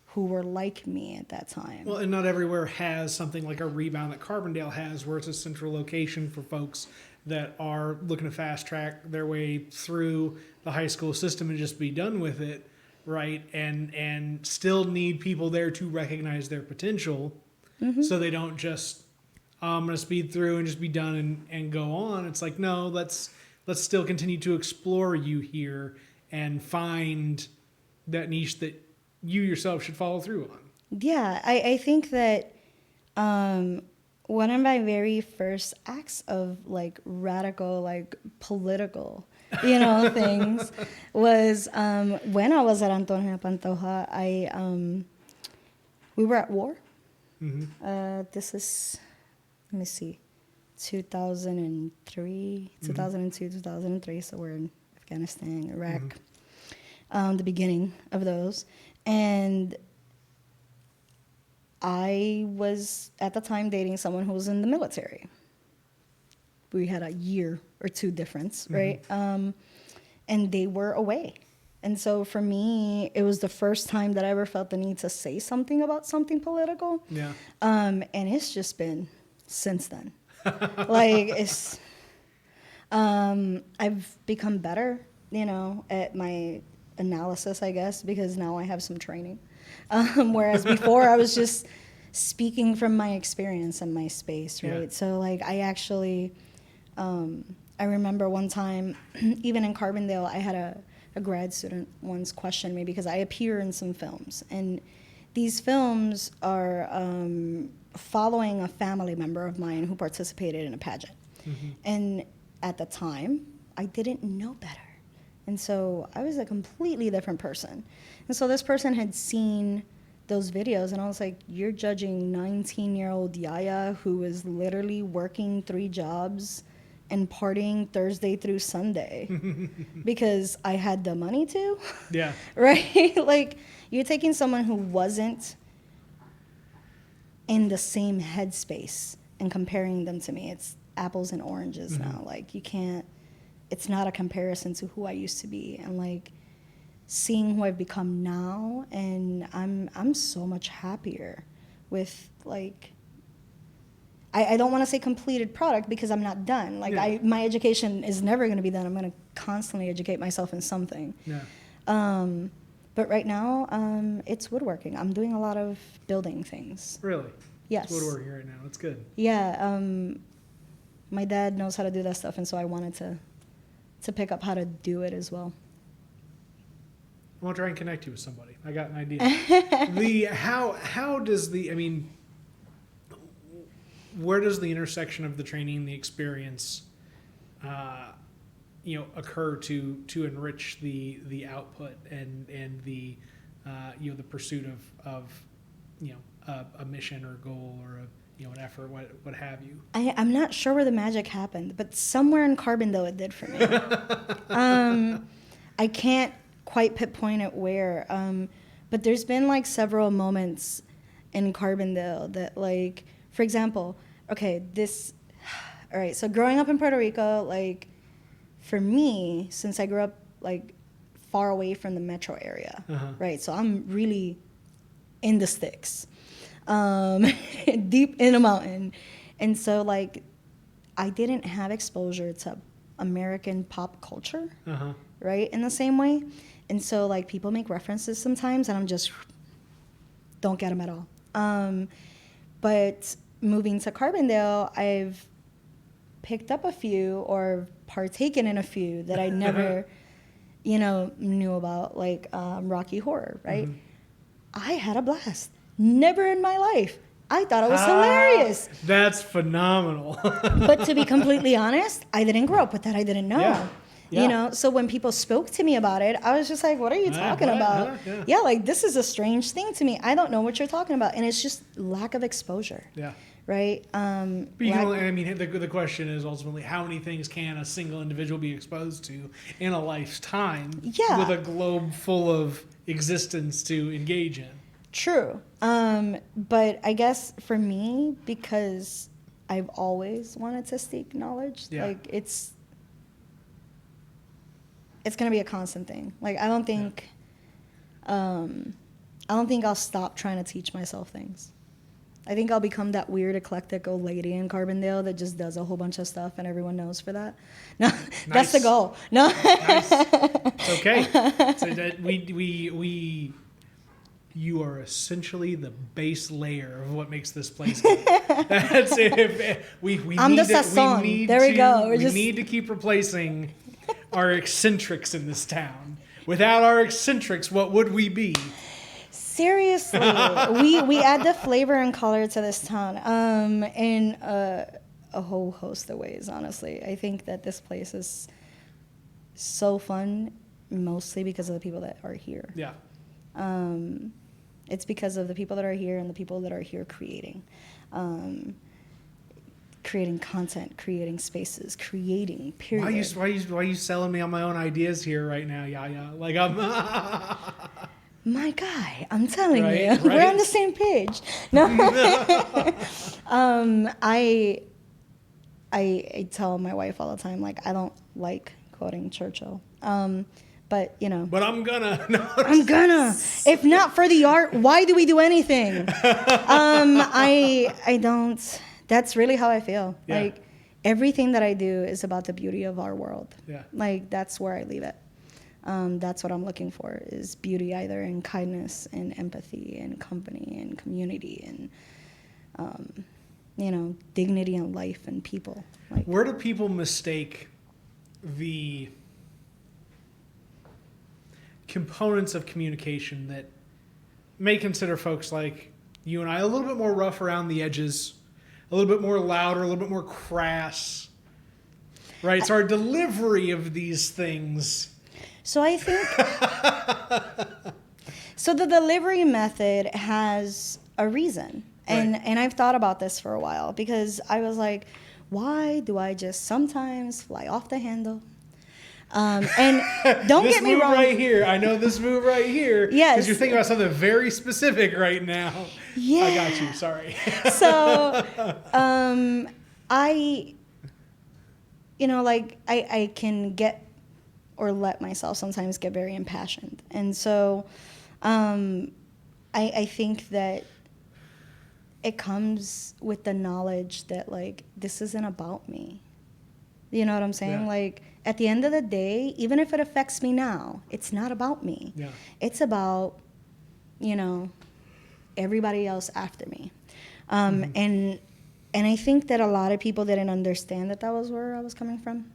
who were like me at that time. Well, and not everywhere has something like a Rebound that Carbondale has, where it's a central location for folks that are looking to fast track their way through the high school system and just be done with it, right? And still need people there to recognize their potential, so they don't just, I'm going to speed through and just be done and go on. It's like, no, let's still continue to explore you here and find that niche that you yourself should follow through on. Yeah, I think that one of my very first acts of like radical, like political, you know, things was when I was at Antonia Pantoja, we were at war. This is, let me see, 2003, 2002, 2003. So we're in Afghanistan, Iraq, the beginning of those. And I was at the time dating someone who was in the military. We had a year or two difference, right? And they were away. And so for me, it was the first time that I ever felt the need to say something about something political. Yeah. And it's just been since then. Like, it's, I've become better, you know, at my analysis, I guess, because now I have some training. Whereas before I was just speaking from my experience and my space, right? Yeah. So like I actually I remember one time, even in Carbondale, I had a grad student once question me because I appear in some films. And these films are following a family member of mine who participated in a pageant. Mm-hmm. And at the time, I didn't know better. And so I was a completely different person. And so this person had seen those videos, and I was like, you're judging 19-year-old Yaya who was literally working 3 jobs and partying Thursday through Sunday because I had the money to? Yeah. Right? Like, you're taking someone who wasn't in the same headspace and comparing them to me. It's apples and oranges now. Like, you can't, it's not a comparison to who I used to be. And like, seeing who I've become now, and I'm so much happier with, like, I don't want to say completed product because I'm not done. Like, my education is never going to be done. I'm going to constantly educate myself in something. Yeah. But right now, it's woodworking. I'm doing a lot of building things. Really? Yes. It's woodworking right now. That's good. Yeah. My dad knows how to do that stuff, and so I wanted to pick up how to do it as well. I want to try and connect you with somebody. I got an idea. How does where does the intersection of the training, the experience, occur to enrich the output and the the pursuit of a mission or goal or an effort, what have you? I'm not sure where the magic happened, but somewhere in Carbondale it did for me. I can't quite pinpoint it where, but there's been like several moments in Carbondale that, like, for example, all right, so growing up in Puerto Rico, like, for me, since I grew up like far away from the metro area, right, so I'm really in the sticks, deep in a mountain, and so like I didn't have exposure to American pop culture, right, in the same way. And so, like, people make references sometimes, and I'm just don't get them at all. But moving to Carbondale, I've picked up a few or partaken in a few that I never, knew about, like Rocky Horror, right? I had a blast. Never in my life. I thought it was hilarious. That's phenomenal. But to be completely honest, I didn't grow up with that. I didn't know. Yeah. Yeah. So when people spoke to me about it, I was just like, what are you talking about? Yeah, like, this is a strange thing to me. I don't know what you're talking about. And it's just lack of exposure. Yeah. Right? But the question is ultimately, how many things can a single individual be exposed to in a lifetime with a globe full of existence to engage in? True. But I guess for me, because I've always wanted to seek knowledge, like, it's going to be a constant thing. Like, I don't think I'll stop trying to teach myself things. I think I'll become that weird eclectic old lady in Carbondale that just does a whole bunch of stuff and everyone knows for that. No, nice. That's the goal. No. Nice. It's okay. So that you are essentially the base layer of what makes this place good. That's it. We need to keep replacing our eccentrics in this town. Without our eccentrics, what would we be? Seriously, we add the flavor and color to this town in a whole host of ways, honestly. I think that this place is so fun, mostly because of the people that are here. Yeah. It's because of the people that are here and the people that are here creating. Creating content, creating spaces, creating, period. Why are you selling me on my own ideas here right now, Yaya? Like, I'm... My guy, I'm telling you, right? We're on the same page. No, I tell my wife all the time, like, I don't like quoting Churchill, but But I'm gonna. No. I'm gonna. If not for the art, why do we do anything? I don't. That's really how I feel. Yeah. Like, everything that I do is about the beauty of our world. Yeah. Like, that's where I leave it. That's what I'm looking for, is beauty, either in kindness and empathy and company and community and dignity in life and people. Like, where do people mistake the components of communication that may consider folks like you and I a little bit more rough around the edges, a little bit more louder, a little bit more crass, right? It's our delivery of these things. So I think, so the delivery method has a reason. And I've thought about this for a while, because I was like, why do I just sometimes fly off the handle? And don't get me wrong. This move right here. I know this move right here. Yes. Because you're thinking about something very specific right now. Yeah. I got you. Sorry. So, I can get or let myself sometimes get very impassioned. And so, I think that it comes with the knowledge that, like, this isn't about me. You know what I'm saying? Yeah. Like, at the end of the day, even if it affects me now, it's not about me. Yeah. It's about, everybody else after me. And I think that a lot of people didn't understand that was where I was coming from.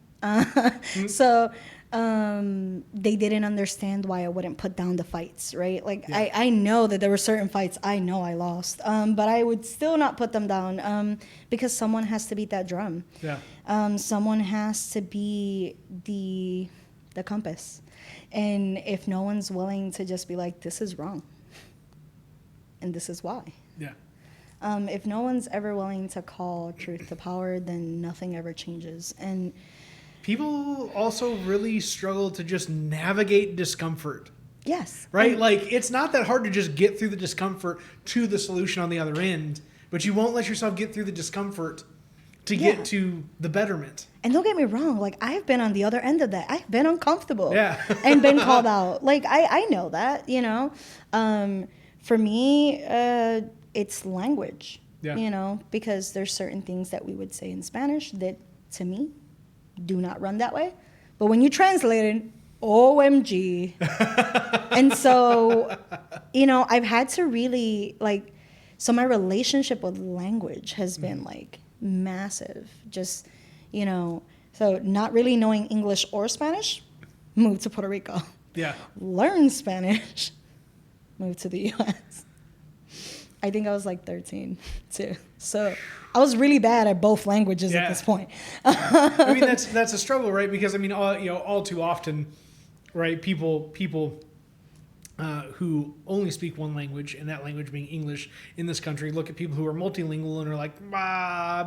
So they didn't understand why I wouldn't put down the fights, right? Like, yeah. I know that there were certain fights I know I lost, but I would still not put them down, because someone has to beat that drum. Yeah. Someone has to be the compass. And if no one's willing to just be like, this is wrong, and this is why. Yeah. If no one's ever willing to call truth to power, then nothing ever changes. And people also really struggle to just navigate discomfort. Yes. Right? Like, it's not that hard to just get through the discomfort to the solution on the other end, but you won't let yourself get through the discomfort to get to the betterment. And don't get me wrong, like, I've been on the other end of that. I've been uncomfortable. Yeah. And been called out. Like, I know that, For me, it's language. Yeah. Because there's certain things that we would say in Spanish that, to me, do not run that way. But when you translate it, OMG. And so, I've had to really, so my relationship with language has been, massive. Just, so not really knowing English or Spanish, moved to Puerto Rico. Yeah. Learn Spanish, moved to the U.S. I think I was 13 too. So I was really bad at both languages at this point. I mean, that's a struggle, right? Because all too often, right? People who only speak one language, and that language being English in this country, look at people who are multilingual and are like,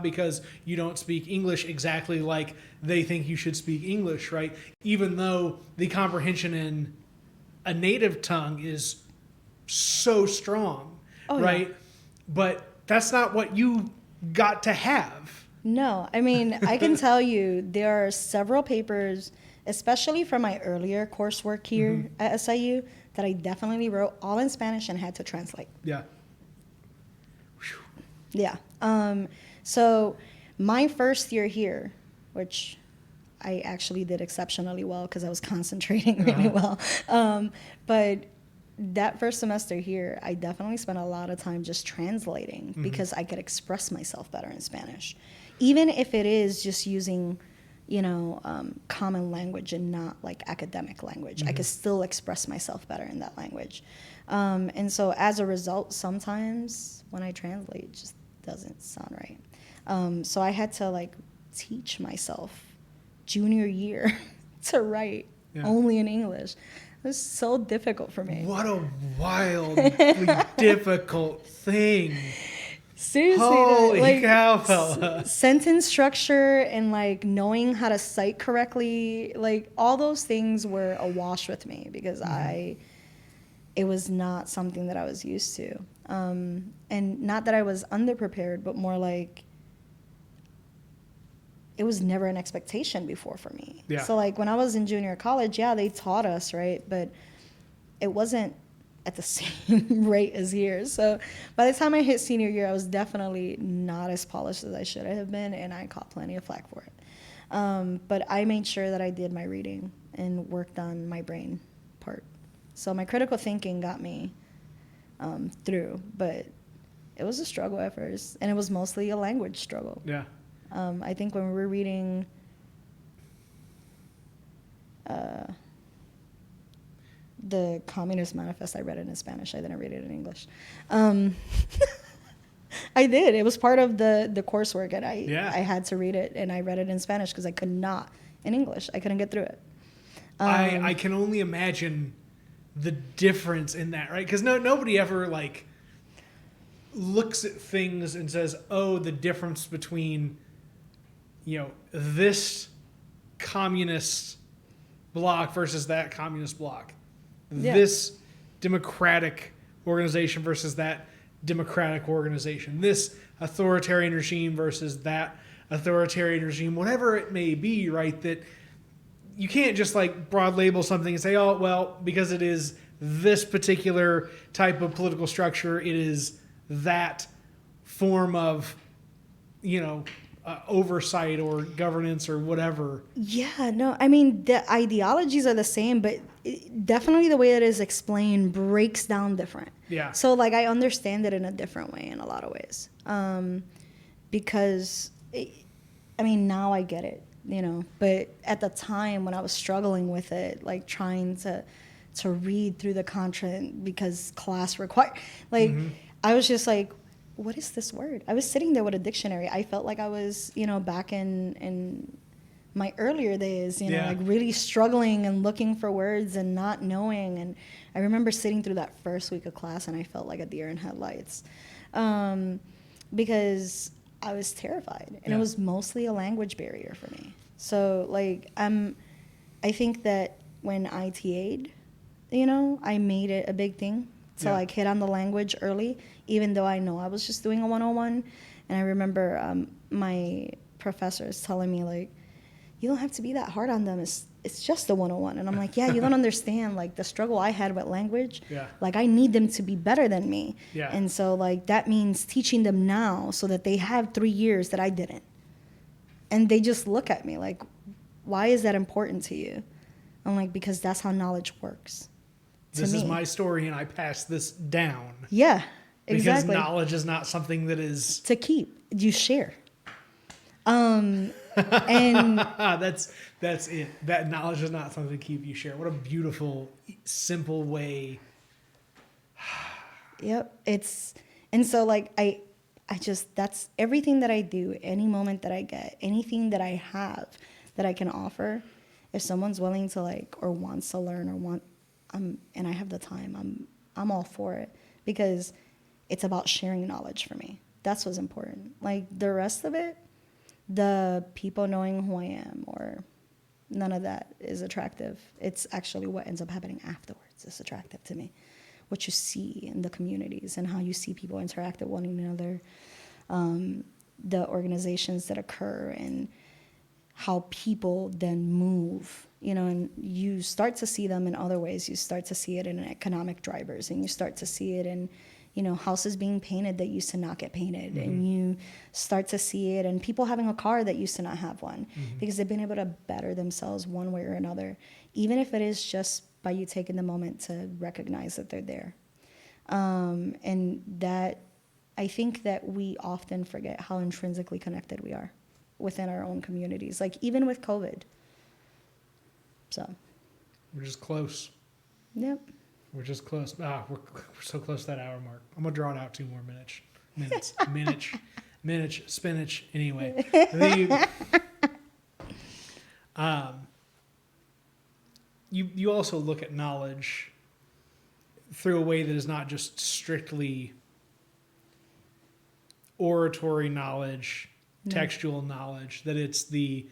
because you don't speak English exactly like they think you should speak English, right? Even though the comprehension in a native tongue is so strong, right? Yeah. But that's not what you got to have. No, I mean, I can tell you there are several papers, especially from my earlier coursework here at SIU, that I definitely wrote all in Spanish and had to translate. Yeah. Yeah. So my first year here, which I actually did exceptionally well because I was concentrating really well. But that first semester here, I definitely spent a lot of time just translating because I could express myself better in Spanish. Even if it is just using, common language and not academic language. I could still express myself better in that language. And so as a result, sometimes when I translate, it just doesn't sound right. So I had to teach myself junior year to write only in English. It was so difficult for me. What a wildly difficult thing. Seriously, holy cow, fella. Sentence structure and knowing how to cite correctly, all those things were a wash with me because it was not something that I was used to. And not that I was underprepared, but more it was never an expectation before for me. Yeah. So when I was in junior college, they taught us, right? But it wasn't at the same rate as here. So by the time I hit senior year, I was definitely not as polished as I should have been, and I caught plenty of flack for it. But I made sure that I did my reading and worked on my brain part. So my critical thinking got me through, but it was a struggle at first, and it was mostly a language struggle. Yeah. I think when we were reading the Communist Manifest, I read it in Spanish. I didn't read it in English. I did. It was part of the coursework, and I had to read it, and I read it in Spanish because I could not in English. I couldn't get through it. I can only imagine the difference in that, right? Because nobody ever like looks at things and says, "Oh, the difference between, you know, this communist bloc versus that communist bloc, this democratic organization versus that democratic organization, this authoritarian regime versus that authoritarian regime," whatever it may be, right? That you can't just like broad label something and say, "Oh, well, because it is this particular type of political structure, it is that form of, you know, oversight or governance or whatever." Yeah, no, I mean, the ideologies are the same, but definitely the way it is explained breaks down different. Yeah. So, like, I understand it in a different way in a lot of ways. Because, I mean, now I get it, you know. But at the time when I was struggling with it, like, trying to read through the content because class required, like, I was just like, what is this word? I was sitting there with a dictionary. I felt like I was, you know, back in my earlier days, you know, like really struggling and looking for words and not knowing. And I remember sitting through that first week of class and I felt like a deer in headlights because I was terrified. And it was mostly a language barrier for me. So, like, I think that when I TA'd, you know, I made it a big thing to like hit on the language early, even though I know I was just doing a 101. And I remember my professors telling me, like, you don't have to be that hard on them. It's just a 101. And I'm like, yeah, you don't understand, like, the struggle I had with language. Yeah. Like, I need them to be better than me. Yeah. And so, like, that means teaching them now so that they have 3 years that I didn't. And they just look at me like, why is that important to you? I'm like, because that's how knowledge works. This is my story, and I pass this down. Yeah, exactly. Because knowledge is not something that is to keep. You share. And that's it. That knowledge is not something to keep. You share. What a beautiful, simple way. Yep. And so like I just, that's everything that I do. Any moment that I get, anything that I have that I can offer. If someone's willing to like or wants to learn or and I have the time, I'm all for it because it's about sharing knowledge for me. That's what's important. Like the rest of it, the people knowing who I am or none of that is attractive. It's actually what ends up happening afterwards is attractive to me. What you see in the communities and how you see people interact with one another, the organizations that occur and how people then move, you know, and you start to see them in other ways. You start to see it in economic drivers and you start to see it in, you know, houses being painted that used to not get painted. And you start to see it in people having a car that used to not have one because they've been able to better themselves one way or another, even if it is just by you taking the moment to recognize that they're there. And that, I think that we often forget how intrinsically connected we are within our own communities, like even with COVID. So. We're just close. Yep. We're just close. We're so close to that hour mark. I'm going to draw it out 2 more minutes. Spinach. Anyway. You also look at knowledge through a way that is not just strictly oratory knowledge, textual knowledge, that it's the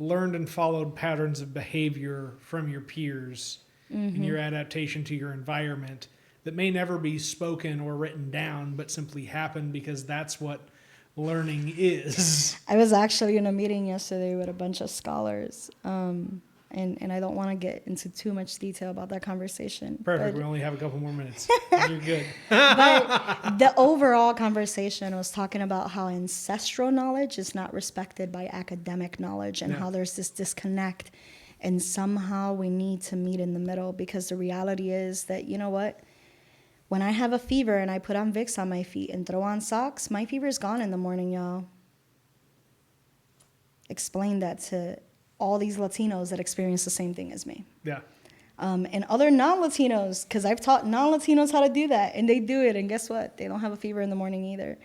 learned and followed patterns of behavior from your peers and your adaptation to your environment that may never be spoken or written down, but simply happen because that's what learning is. I was actually in a meeting yesterday with a bunch of scholars, and I don't want to get into too much detail about that conversation. Perfect. We only have a couple more minutes. You're good. But the overall conversation was talking about how ancestral knowledge is not respected by academic knowledge and how there's this disconnect. And somehow we need to meet in the middle because the reality is that, you know what? When I have a fever and I put on Vicks on my feet and throw on socks, my fever's gone in the morning, y'all. Explain that to all these Latinos that experience the same thing as me. Yeah. And other non-Latinos, because I've taught non-Latinos how to do that, and they do it, and guess what? They don't have a fever in the morning either.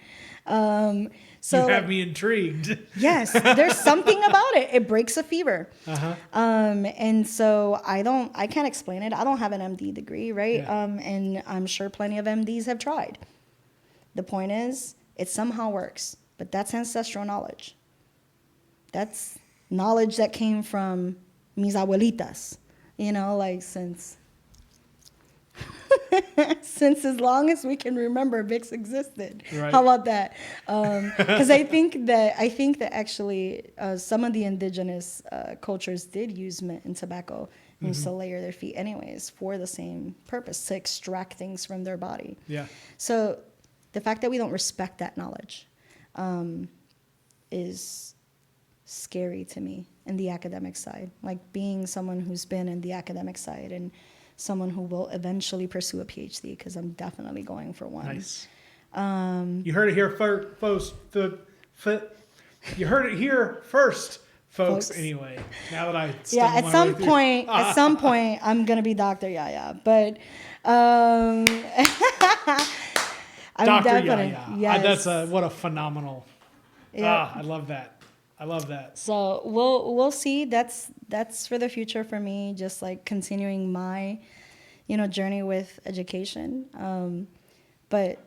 So you have me intrigued. Yes, there's something about it. It breaks a fever. Uh-huh. And so I can't explain it. I don't have an MD degree, right? Yeah. And I'm sure plenty of MDs have tried. The point is, it somehow works, but that's ancestral knowledge. That's knowledge that came from mis abuelitas, like since as long as we can remember, Vicks existed. Right. How about that? Because I think that actually some of the indigenous cultures did use mint and tobacco and used to layer their feet anyways for the same purpose, to extract things from their body. Yeah. So the fact that we don't respect that knowledge is scary to me in the academic side, like being someone who's been in the academic side and someone who will eventually pursue a PhD, because I'm definitely going for one. Nice. You heard it here first, folks. You heard it here first, folks. Anyway, now that I at some point, I'm gonna be Dr. Yaya, but I'm Dr. Yaya. Yes. What a phenomenal. Yeah. I love that. I love that. So we'll see. That's for the future for me. Just like continuing my, journey with education. But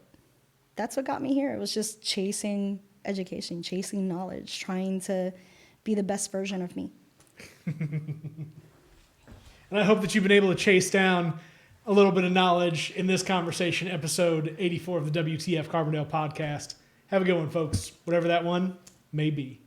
that's what got me here. It was just chasing education, chasing knowledge, trying to be the best version of me. And I hope that you've been able to chase down a little bit of knowledge in this conversation, episode 84 of the WTF Carbondale podcast. Have a good one, folks. Whatever that one may be.